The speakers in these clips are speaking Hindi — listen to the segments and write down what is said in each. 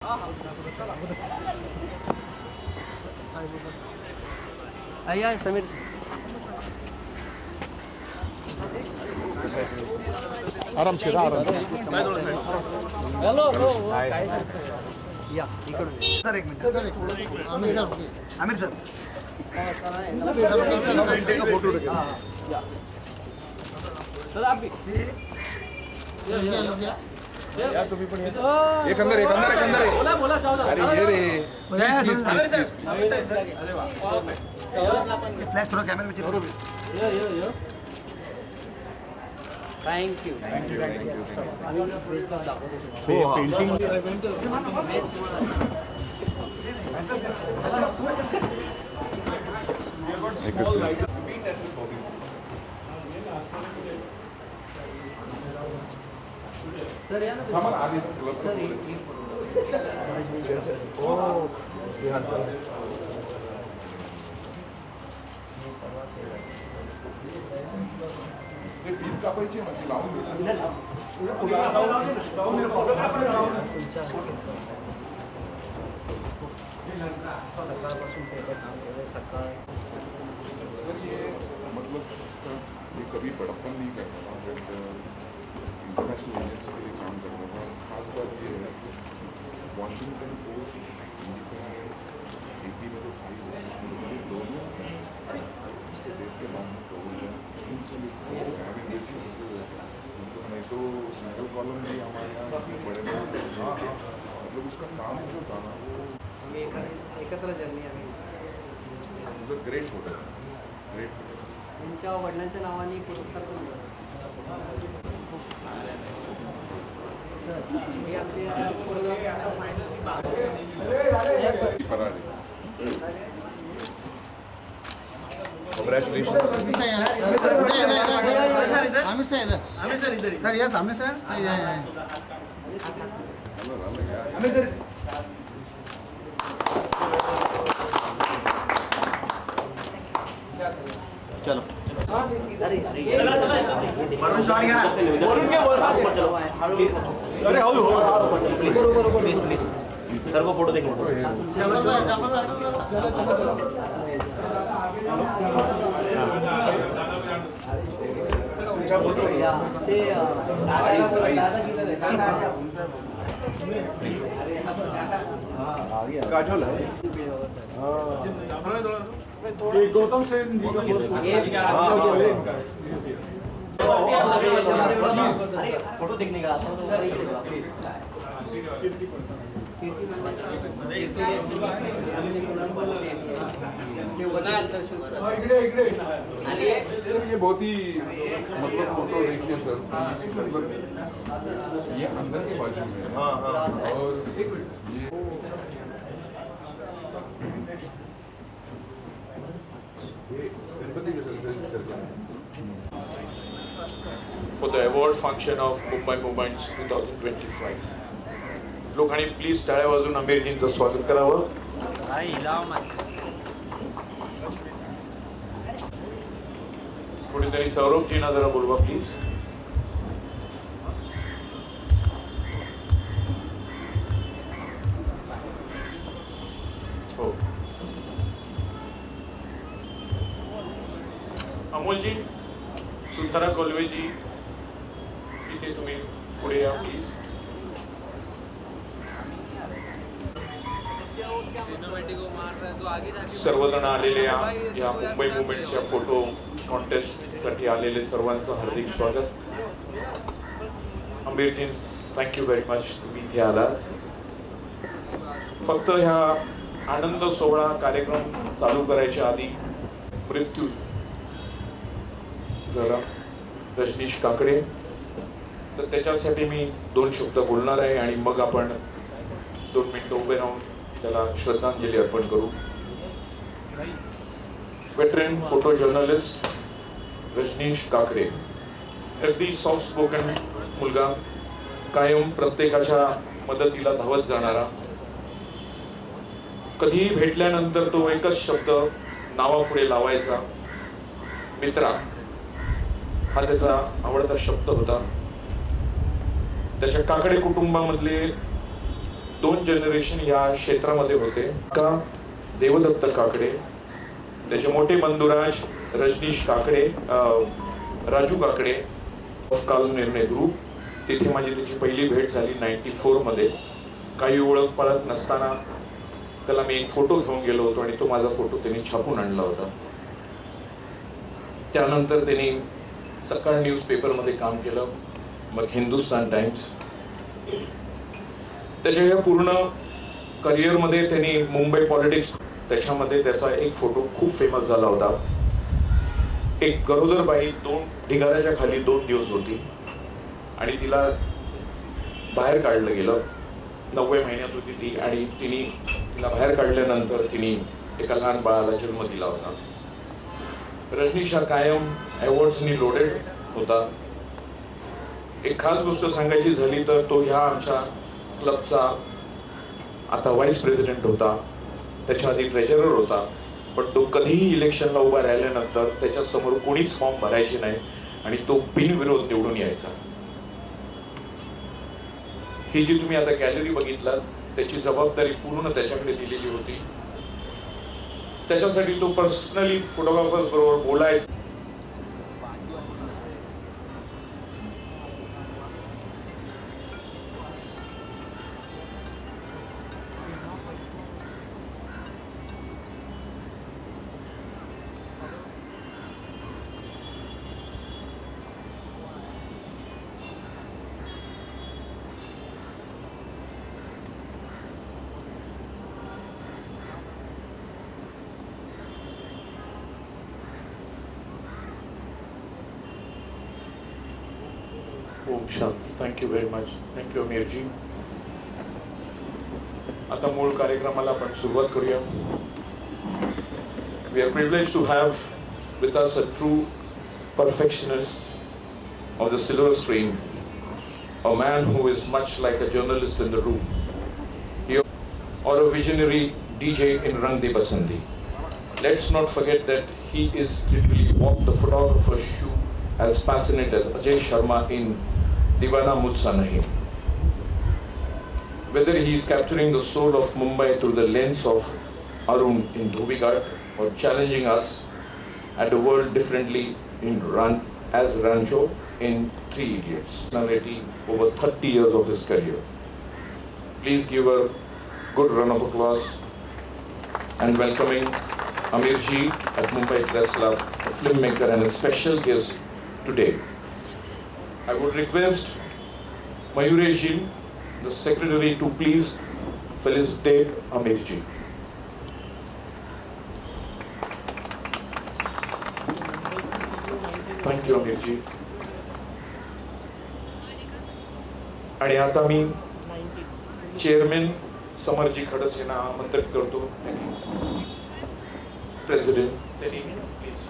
आइए समीर आराम से हेलो या इकडून सर एक minute Aamir sir photo sir आप भी यार तुम्ही पण एक अंदर बोला बोला अरे ये रे फ्लॅश थोडा camera thank you painting sir या ना सर कापायची म्हणजे लावून सकाळपासून पेपर काम केलं सकाळ सर ये मतलब ये कभी बड़प्पन नहीं करता था बट इंटरनेशनल एजेंसी के लिए काम करता था। खास बात ये है कि वॉशिंगटन पोस्ट इंडिपेंडेंट AP में तो फाइल है दोनों उसके देख के नाम नहीं तो सिंगल कॉलम भी हमारे यहाँ बड़े मतलब उसका काम जो था ना वो आम्ही एकत्र जर्नी आम्ही ग्रेट फोटो ग्रेट फोटो त्यांच्या वडिलांच्या नावाने पुरस्कार पण मिळाला. सर हे आपले फरारी Congratulations. आमिर सर इधर sir yes Aamir sir Aamir sir चलो वरुण शॉट घ्या ना वरुण के बोल अरे हळू प्लीज सर्व फोटो देखो काजोल है गौतम सेन जी का फोटो देखने का सर ये बहुत ही मतलब फोटो देखिए सर मतलब ये अंदर के बाजू में है और ये for the award function of Mumbai Movements 2025. लोकांनी प्लीज टाळ्या वाजवून आंबेडकरांचं स्वागत करावं. कुठेतरी सौरभजींना जरा बोलवा प्लीज. हो अमोलजी सुधारा कोल्वेजी इथे तुम्ही पुढे या प्लीज. सर्वजण आलेले या मुंबई मुवमेंटच्या फोटो कॉन्टेस्ट साठी आलेले सर्वांचं हार्दिक स्वागत. आंबेडजी थँक्यू व्हेरी मच तुम्ही इथे आलात. फक्त ह्या आनंद सोहळा कार्यक्रम चालू करायच्या आधी मृत्यू जरा रजनीश काकडे तर त्याच्यासाठी मी 2 शब्द बोलणार आहे आणि मग आपण 2 मिनिटं उभे राहून त्याला श्रद्धांजली अर्पण करू. Veteran photo journalist Rajneesh Kakade अगदी सॉफ्ट स्पोकन मुलगा, कायम प्रत्येकाच्या मदतीला धावत जाणारा. कधीही भेटल्यानंतर तो एकच शब्द नावापुढे लावायचा, मित्रा. हा त्याचा आवडता शब्द होता. त्याच्या काकडे कुटुंबामधले 2 जनरेशन या क्षेत्रामध्ये होते. का देवदत्त काकडे, त्याचे मोठे बंधुराज रजनीश काकडे, राजू काकडे ऑफ काल निर्णय ग्रुप. तिथे माझी त्याची पहिली भेट झाली 94 मध्ये. काही ओळख पाळत नसताना त्याला मी एक फोटो घेऊन गेलो होतो आणि तो माझा फोटो त्यांनी छापून आणला होता. त्यानंतर त्यांनी सकाळ न्यूजपेपरमध्ये काम केलं, मग हिंदुस्तान टाइम्स. त्याच्या या पूर्ण करिअरमध्ये त्यांनी मुंबई पॉलिटिक्स, त्याच्यामध्ये त्याचा एक फोटो खूप फेमस झाला होता. एक गरोदर बाई 2 ढिगाऱ्याच्या खाली 2 दिवस होती आणि तिला बाहेर काढलं गेलं. 90 महिन्यात होती ती आणि तिला बाहेर काढल्यानंतर तिने एका लहान बाळाला जन्म दिला होता. रजनीश हा कायम अवॉर्ड्सनी लोडेड होता. एक खास गोष्ट सांगायची झाली तर तो ह्या आमच्या क्लबचा आता व्हाईस प्रेसिडेंट होता, त्याच्या आधी ट्रेजरर होता. पण तो कधीही इलेक्शनला उभा राहिल्यानंतर त्याच्यासमोर कोणीच फॉर्म भरायचे नाही आणि तो बिनविरोध निवडून यायचा. ही जी तुम्ही आता गॅलरी बघितलात त्याची जबाबदारी पूर्ण त्याच्याकडे दिलेली होती. त्याच्यासाठी तो पर्सनली फोटोग्राफर्स बरोबर बोलायचा. ओम शांती. Thank you very much. थँक्यू अमीरजी. आता मूळ कार्यक्रमाला आपण सुरुवात करूया. We are privileged to have with us a true perfectionist of the silver screen, a man who is much like a journalist in the room, or a visionary DJ in Rang De Basandi. Let's not forget that he is literally walked the photographer's shoe as passionate as Ajay Sharma in Divana Mujhsa Nahi. Whether he is capturing the soul of Mumbai through the lens of Arun in Dhubighat or challenging us at the world differently in as Rancho in Three Idiots, narrating over 30 years of his career. Please give a good round of applause and welcoming Amir Ji at Mumbai Press Club, a filmmaker and a special guest today. I would request Mayuresh Ji, the secretary, to please felicitate Amir Ji. Thank you, Amir Ji. आणि आता मी चेअरमॅन समरजी खडस यांना आमंत्रित करतो. प्रेसिडेंट त्यांनी प्लीज.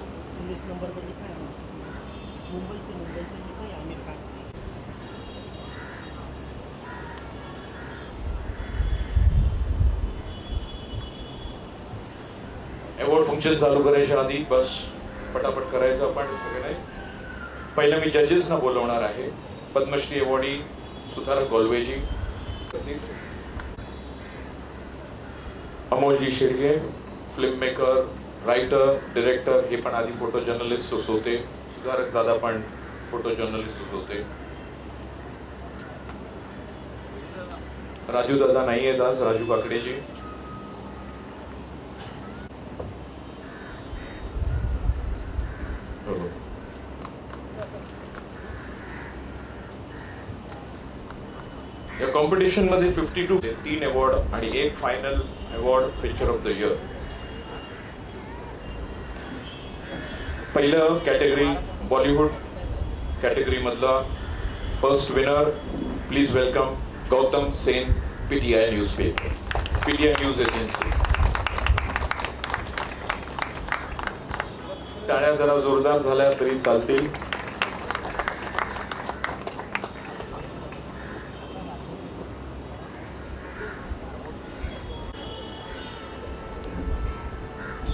अवॉर्ड फंक्शन चालू करायच्या आधी बस पटापट करायचं आपण सगळे नाही. पहिलं मी जजेसना बोलवणार आहे. पद्मश्री अवॉर्डी सुधार गोलवेजी, अमोलजी Shedge, film maker, writer, director, हे पण आधी फोटो जर्नलिस्टच होते. सुधारक दादा पण फोटो जर्नलिस्टच होते. राजू दादा नाही आहेत आज, राजू काकडेजी. या कॉम्पिटिशन मध्ये 52 3 अवॉर्ड आणि एक final award picture of the year. पहिलं कॅटेगरी बॉलिवूड कॅटेगरी मधला first winner. Please welcome Gautam Sen, PTI news paper, PTI news agency. टाळ्या जरा जोरदार झाल्या तरी चालतील.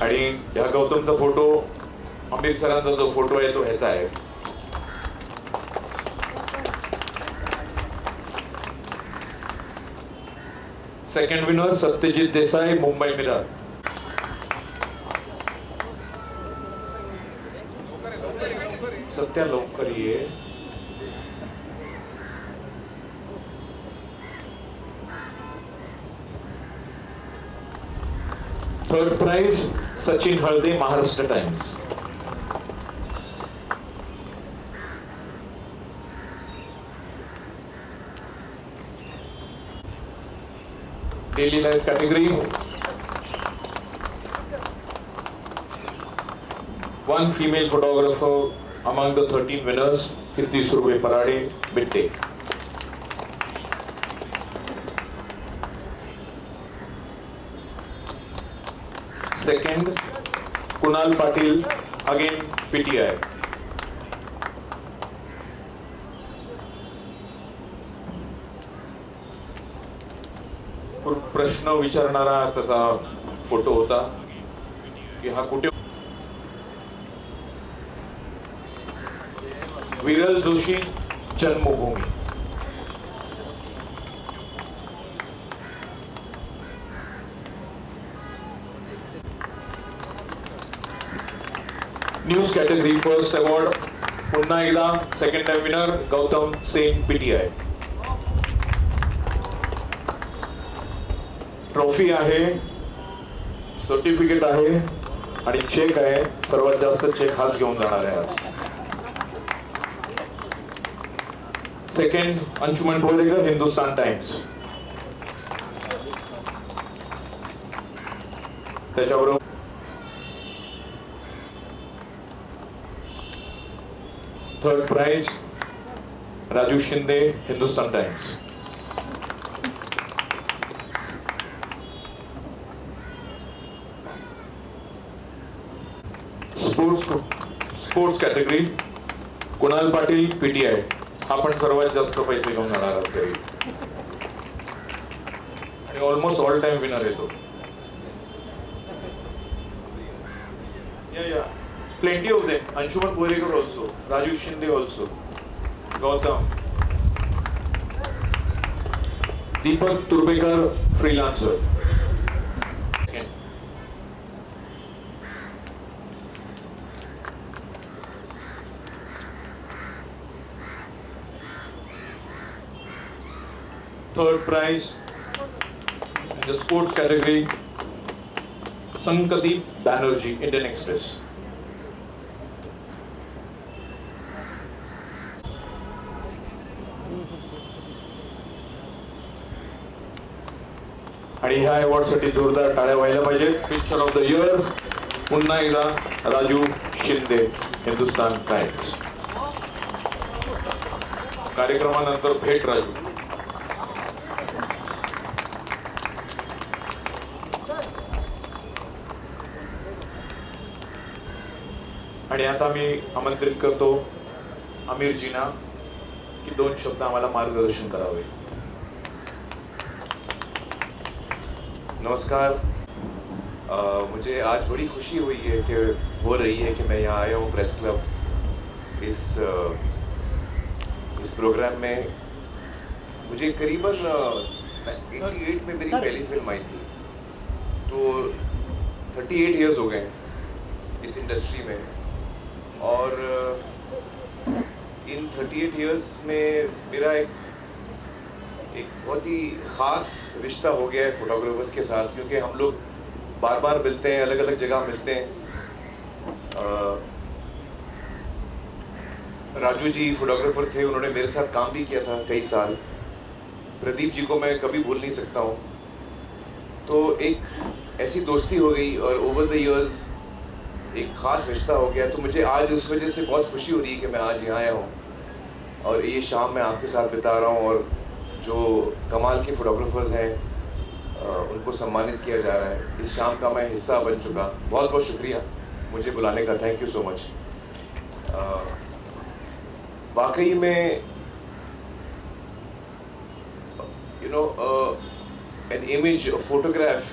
आणि ह्या गौतमचा फोटो, अमित सरांचा जो फोटो आहे तो ह्याचा आहे. Second winner Satyajit Desai, Mumbai Mirror. Satya लवकर ये. Third prize Sachin Halde, Maharashtra Times. Daily life category, one female photographer among the 13 winners, Kirti Surve Parade, Bitte. Second, Kunal Patil, again PTI. प्रश्न विचारणारा त्याचा फोटो होता की हा कुठे. विरल जोशी, जन्मभूमी. न्यूज कैटेगरी फर्स्ट अवॉर्ड पुन्हा एकदा second time winner Gautam Sen, PTI. Trophy आहे, सर्टिफिकेट आहे आणि चेक आहे. सर्वात जास्त चेक हाच घेऊन जाणार आहे आज. Second Anshuman Borekar, Hindustan Times. त्याच्याबरोबर third prize Raju Shinde, Hindustan Times. Sports category Kunal Patil, PTI. हा पण सर्वात जास्त पैसे घेऊन जाणार आज घरी आणि ऑलमोस्ट ऑल टाइम विनर येतो. या plenty of them. Anshuman Borekar also, Raju Shinde also, Gautam. Deepak Turbekar, freelancer. Third prize in the sports category, Sankadeep Banerjee, Indian Express. आणि ह्या अवॉर्ड साठी जोरदार टाळ्या व्हायला पाहिजे. पिक्चर ऑफ द इयर पुन्हा एकदा राजू शिंदे, हिंदुस्तान टाइम्स. कार्यक्रमानंतर भेट राजू. आणि आता मी आमंत्रित करतो आमिरजींना की 2 शब्द आम्हाला मार्गदर्शन करावे. नमस्कार. मुझे आज बड़ी खुशी हुई है कि हो रही है कि मैं यहाँ आया हूँ प्रेस क्लब. इस प्रोग्राम में मुझे करीबन 88 में मेरी पहली फिल्म आई थी, तो 38 इयर्स हो गए इस इंडस्ट्री में. और इन 38 इयर्स में मेरा एक बहुत ही ख़ास रिश्ता हो गया है फोटोग्राफर्स के साथ, क्योंकि हम लोग बार बार मिलते हैं, अलग अलग जगह मिलते हैं. राजू जी फोटोग्राफर थे, उन्होंने मेरे साथ काम भी किया था कई साल. प्रदीप जी को मैं कभी भूल नहीं सकता हूँ. तो एक ऐसी दोस्ती हो गई और ओवर द इयर्स एक ख़ास रिश्ता हो गया. तो मुझे आज उस वजह से बहुत खुशी हो रही है कि मैं आज यहाँ आया हूँ और ये शाम मैं आपके साथ बिता रहा हूँ. और जो कमाल के फोटोग्राफर्स हैं उनको सम्मानित किया जा रहा है. इस शाम का मैं हिस्सा बन चुका. बहुत बहुत शुक्रिया मुझे बुलाने का. Thank you so much. वाकई में you know an image, a photograph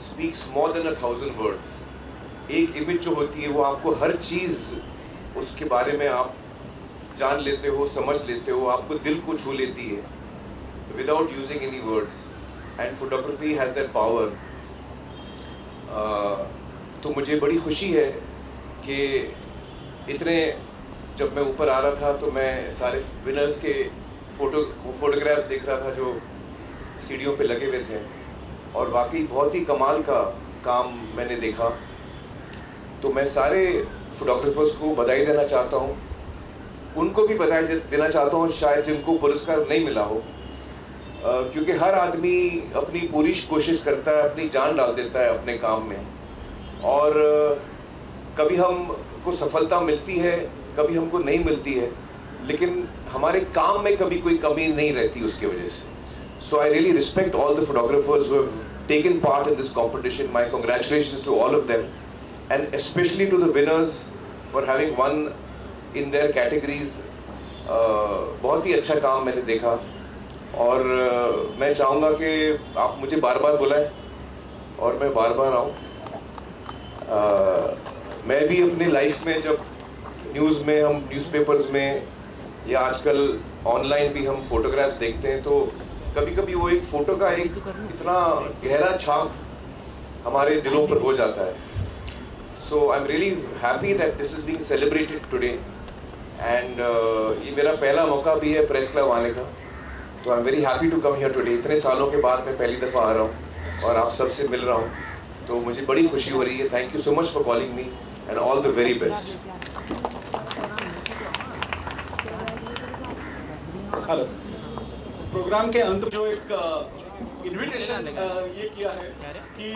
speaks more than 1000 words. एक इमेज जो होती है वो आपको हर चीज़ उसके बारे में आप जान लेते हो, समझ लेते हो, आपको दिल को छू लेती है without using any words. And photography has that power. तो मुझे बड़ी खुशी है कि इतने, जब मैं ऊपर आ रहा था तो मैं सारे विनर्स के फोटोग्राफ्स देख रहा था जो सीढ़ियों पे लगे हुए थे, और वाकई बहुत ही कमाल का काम मैंने देखा। तो मैं सारे फोटोग्राफर्स को बधाई देना चाहता हूँ, उनको भी बधाई देना चाहता हूँ शायद जिनको पुरस्कार नहीं मिला हो, क्योंकि हर आदमी अपनी पूरी कोशिश करता है, अपनी जान डाल देता है अपने काम में, और कभी हमको सफलता मिलती है, कभी हमको नहीं मिलती है, लेकिन हमारे काम में कभी कोई कमी नहीं रहती उसकी वजह से। So I really respect all the photographers who have taken part in this competition. My congratulations to all of them, and especially to the winners for having won in their categories. बहुत ही अच्छा काम मैंने देखा, और मैं चाहूँगा कि आप मुझे बार बार बुलाएं और मैं बार बार आऊँ। मैं भी अपनी लाइफ में जब न्यूज़ में, हम न्यूज़पेपर्स में या आजकल ऑनलाइन भी हम फोटोग्राफ्स देखते हैं, तो कभी कभी वो एक फ़ोटो का एक इतना गहरा छाप हमारे दिलों पर हो जाता है। So I am really happy that this is being celebrated today, and ये मेरा पहला मौका भी है प्रेस क्लब आने का, तो I am very happy to come here today. इतने सालों के बाद मैं पहली दफ़ा आ रहा हूँ और आप सबसे मिल रहा हूँ, तो मुझे बड़ी खुशी हो रही है। Thank you so much for calling me, and all the very best. Hello. Program के अंत में जो एक इनविटेशन ये किया है कि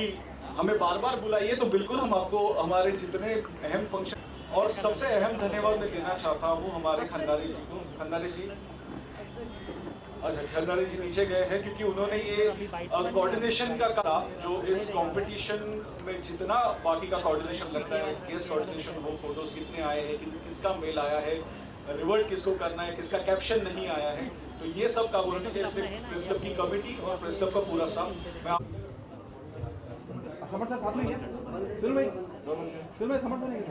हमें बार बार बुलाइए, तो बिल्कुल हम आपको हमारे जितने अहम फंक्शन, और सबसे अहम धन्यवाद मैं देना चाहता हूँ हमारे खंडारी जी को। खंडारी जी, अच्छा खंडारी जी नीचे गए हैं, क्योंकि उन्होंने ये कोऑर्डिनेशन का काम, जो इस कंपटीशन में जितना बाकी का कोऑर्डिनेशन लगता है, गेस्ट कोऑर्डिनेशन हो, फोटोज कितने आए हैं, किसका मेल आया है, रिवर्ट किसको करना है, किसका कैप्शन नहीं आया है, तो ये सब काम उन्होंने किया। इसलिए प्रेस क्लब की कमेटी और प्रेस क्लब का पूरा स्टाफ, मैं समर्थ सर साथ में है, फिल्म में समर्थ नहीं है,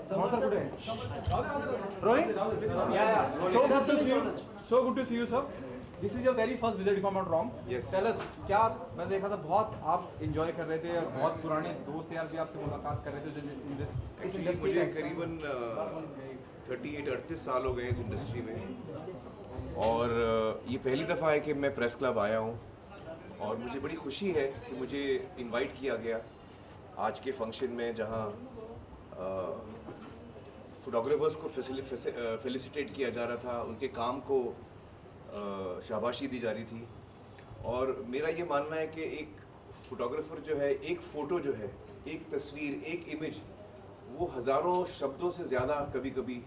समर्थ सर कुठे आहे? Rohit, so good to see you sir. This is your very first visit if I'm not wrong. Yes. Tell us, क्या मैं देखा था बहुत आप एंजॉय कर रहे थे, और बहुत पुराने दोस्त यार भी आपसे मुलाकात कर रहे थे इन दिस एक्चुअली मुझे करीबन 38-38 साल हो गए इस इंडस्ट्री में, और ये पहली दफ़ा है कि मैं प्रेस क्लब आया हूँ, और मुझे बड़ी खुशी है कि मुझे इनवाइट किया गया आज के फंक्शन में, जहाँ फोटोग्राफर्स को फेलिसिटेट किया जा रहा था, उनके काम को शाबाशी दी जा रही थी। और मेरा ये मानना है कि एक फ़ोटोग्राफ़र जो है, एक फ़ोटो जो है, एक तस्वीर, एक इमेज, वो हज़ारों शब्दों से ज़्यादा कभी कभी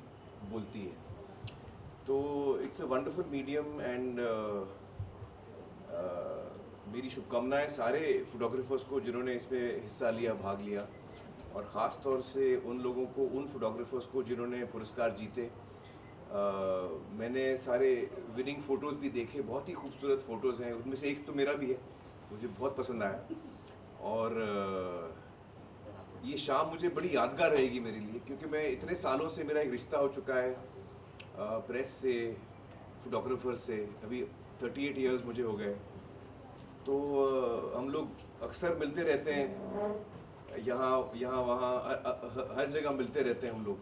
बोलती है। तो it's a wonderful medium, and मेरी शुभकामनाएं सारे फ़ोटोग्राफ़र्स को जिन्होंने इसमें हिस्सा लिया, भाग लिया, और ख़ास तौर से उन लोगों को, उन फोटोग्राफर्स को जिन्होंने पुरस्कार जीते। मैंने सारे विनिंग फ़ोटोज़ भी देखे, बहुत ही खूबसूरत फ़ोटोज़ हैं, उनमें से एक तो मेरा भी है, मुझे बहुत पसंद आया, और ये शाम मुझे बड़ी यादगार रहेगी मेरे लिए, क्योंकि मैं इतने सालों से, मेरा एक रिश्ता हो चुका है प्रेस से, फोटोग्राफर से, अभी 38 इयर्स मुझे हो गए। तो हम लोग अक्सर मिलते रहते हैं, यहाँ वहाँ हर जगह मिलते रहते हैं हम लोग,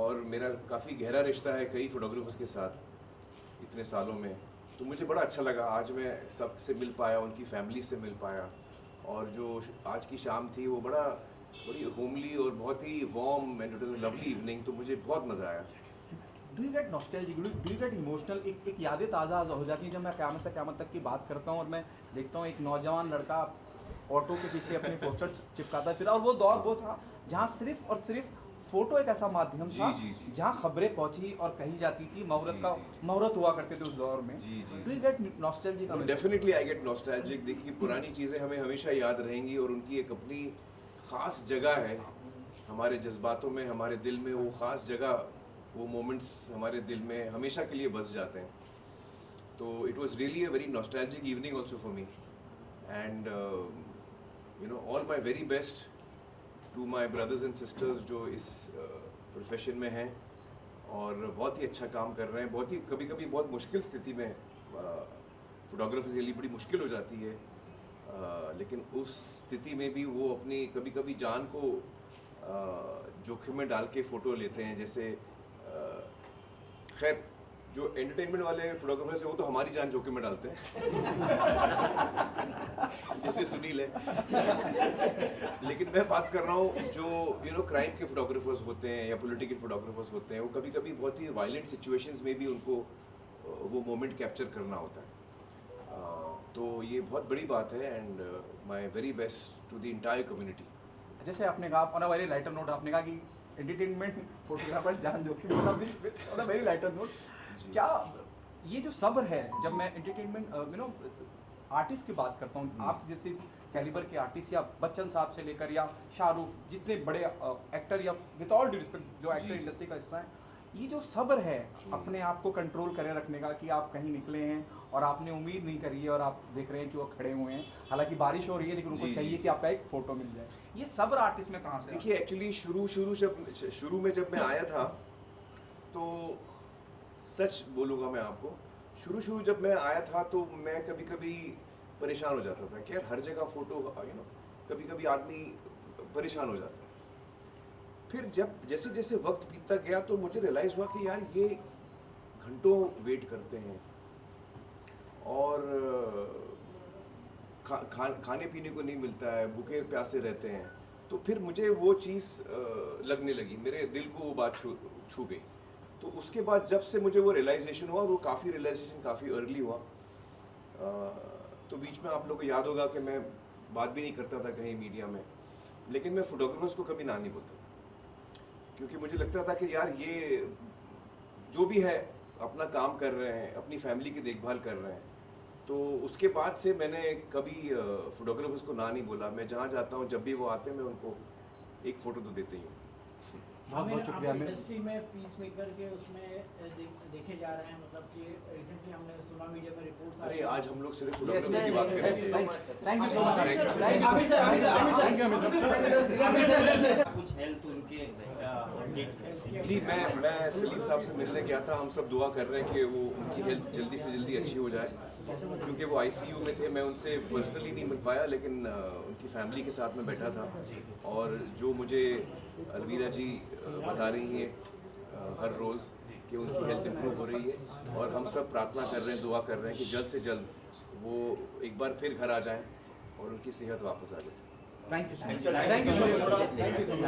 और मेरा काफ़ी गहरा रिश्ता है कई फोटोग्राफर्स के साथ इतने सालों में। तो मुझे बड़ा अच्छा लगा आज मैं सबसे मिल पाया, उनकी फैमिली से मिल पाया, और जो आज की शाम थी वो बड़ी होमली और बहुत ही warm, and it was a lovely evening, तो मुझे बहुत मज़ा आया। Do you get nostalgic, do you get emotional? एक यादें ताज़ा हो जाती हैं जब मैं क़यामत से क़यामत तक की बात करता हूँ, और मैं देखता हूँ एक नौजवान लड़का ऑटो के पीछे अपने पोस्टर चिपकाता फिर, और वो दौर वो था जहाँ सिर्फ और सिर्फ फ़ोटो एक ऐसा माध्यम था जहाँ खबरें पहुँची और कही जाती थी, मुहूर्त हुआ करते थे उस दौर में। Do you get nostalgic? Definitely I get nostalgic. देखिए, पुरानी चीज़ें हमें हमेशा याद रहेंगी, और उनकी एक अपनी ख़ास जगह है हमारे जज्बातों में, हमारे दिल में। वो ख़ास जगह, वो मोमेंट्स हमारे दिल में हमेशा के लिए बस जाते हैं। तो it was really a very nostalgic evening also for me, and you know, all my very best to my brothers and sisters जो इस प्रोफेशन में हैं और बहुत ही अच्छा काम कर रहे हैं। बहुत ही कभी कभी बहुत मुश्किल स्थिति में फोटोग्राफर के लिए बड़ी मुश्किल हो जाती है, लेकिन उस स्थिति में भी वो अपनी कभी कभी जान को जोखिम में डाल के फ़ोटो लेते हैं। जैसे खैर जो एंटरटेनमेंट वाले फोटोग्राफर्स हैं वो तो हमारी जान जोखिम में डालते हैं जैसे सुनील है, लेकिन मैं बात कर रहा हूँ जो क्राइम के फोटोग्राफर्स होते हैं या पॉलिटिकल फोटोग्राफर्स होते हैं, वो कभी कभी बहुत ही वायलेंट सिचुएशंस में भी उनको वो मोमेंट कैप्चर करना होता है। तो ये बहुत बड़ी बात है and my very best to the entire community. जैसे आपने कहा on a very lighter note, आपने कहा कि एंटरटेनमेंट फोटोग्राफर जान जोखिम on a very lighter note, क्या ये जो सब्र है, जब मैं एंटरटेनमेंट आर्टिस्ट की बात करता हूँ, आप जैसे कैलिबर के आर्टिस्ट या बच्चन साहब से लेकर या शाहरुख, जितने बड़े एक्टर या विद ऑल ड्यू रिस्पेक्ट जो एक्टर इंडस्ट्री का हिस्सा है, ये जो सब्र है अपने आप को कंट्रोल करे रखने का कि आप कहीं निकले हैं और आपने उम्मीद नहीं करी है और आप देख रहे हैं कि वो खड़े हुए हैं, हालांकि बारिश हो रही है लेकिन उनको चाहिए कि आपका एक फोटो मिल जाए, ये सब्र आर्टिस्ट में कहाँ से? देखिए एक्चुअली शुरू में जब मैं आया था, तो सच बोलूँगा मैं आपको, शुरू जब मैं आया था तो मैं कभी कभी परेशान हो जाता था कि यार हर जगह फ़ोटो कभी कभी आदमी परेशान हो जाता है। फिर जैसे जैसे वक्त बीतता गया तो मुझे रियलाइज़ हुआ कि यार ये घंटों वेट करते हैं और खाने पीने को नहीं मिलता है, भूखे प्यासे रहते हैं। तो फिर मुझे वो चीज़ लगने लगी, मेरे दिल को वो बात छू गई। तो उसके बाद जब से मुझे वो रियलाइजेशन हुआ, वो रियलाइजेशन काफ़ी अर्ली हुआ, तो बीच में आप लोगों को याद होगा कि मैं बात भी नहीं करता था कहीं मीडिया में, लेकिन मैं फोटोग्राफर्स को कभी ना नहीं बोलता था, क्योंकि मुझे लगता था कि यार ये जो भी है अपना काम कर रहे हैं, अपनी फैमिली की देखभाल कर रहे हैं। तो उसके बाद से मैंने कभी फोटोग्राफर्स को ना नहीं बोला। मैं जहाँ जाता हूँ, जब भी वो आते हैं, मैं उनको एक फ़ोटो तो देते ही हूँ। बहुत बहुत शुक्रिया। इंडस्ट्री में पीस मेकर के उसमें देखे जा रहे हैं, मतलब कि रिसेंटली हमने सुना मीडिया में रिपोर्ट्स। अरे आज हम लोग सिर्फ फोटोग्राफी की बात करेंगे। Thank you so much, thank you. कुछ हेल्थ उनके जी, मैं सलीम साहब से मिलने गया था। हम सब दुआ कर रहे हैं कि वो उनकी हेल्थ जल्दी से जल्दी अच्छी हो जाए, क्योंकि वो आईसीयू में थे। मैं उनसे पर्सनली नहीं मिल पाया, लेकिन उनकी फैमिली के साथ में बैठा था। और जो मुझे अलवीरा जी बता रही हैं हर रोज़ कि उनकी हेल्थ इम्प्रूव हो रही है, और हम सब प्रार्थना कर रहे हैं, दुआ कर रहे हैं कि जल्द से जल्द वो एक बार फिर घर आ जाएं और उनकी सेहत वापस आ जाए। Thank you so much, thank you so much.